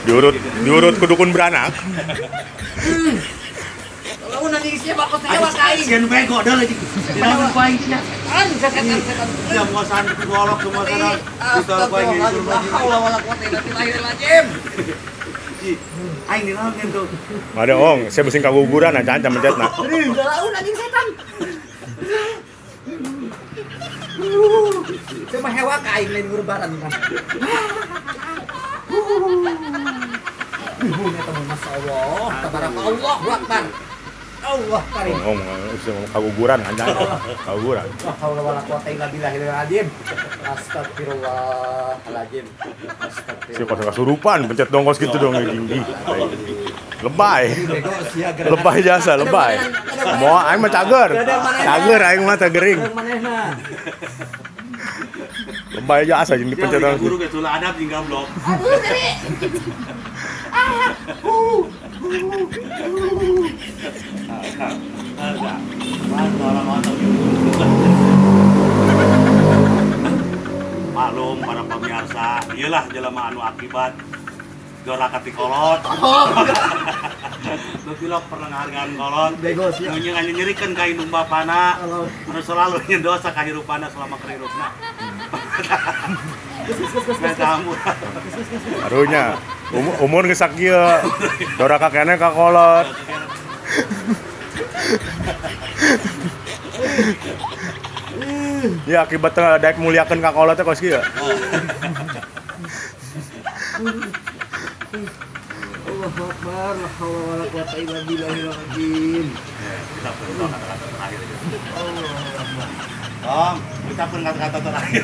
Diurut ke dukun beranak. Kalau nanti siapa kau sewa kain. Jangan bego dah lagi. Jangan baik sia. Sekan. Ya muasan golok ke sana. Kita baik itu lagi. Allah wala quwata illa billahil Aing di laut kan tuh. Ada ong, saya mesin kaguguran aja mencet nak. Daun anjing setan. Cuma hewa kain lain berbaran kan. Ibunya teman Masya Allah, tabarakallah, Akbar. Allah karim. Ong, kaguguran aja. Kaguguran. La haula wala quwata illa billahil azim. Astagfirullahalazim. Si kos kasurupan, pencet dongkos gitu dong tinggi. Lebay. Lebay jasa, lebay. Mau aing mah cager. Cager aing mah tagering. Lebay jasa jeung dipencet dongkos. Guru ge tulah adab jeung gablok. Aduh, tadi. Maklum para pemirsa, iyalah jelema anu akibat dorakat di kolot. Nu pilok pernah ngahargaan kolot. Bego sih. Nu nyerikeun ka indung bapana, anu selalu nyedosa kahirupana selama kerhirupna. Harunya umur geus sakieu. Doraka keneh ka kolot. Ya akibat daek muliakeun ka kolot teh kos kieu. Allahu Akbar, la haula wala quwata illa billahil azim. Kita pun kata-kata terakhir. Tom, kita pun kata-kata terakhir.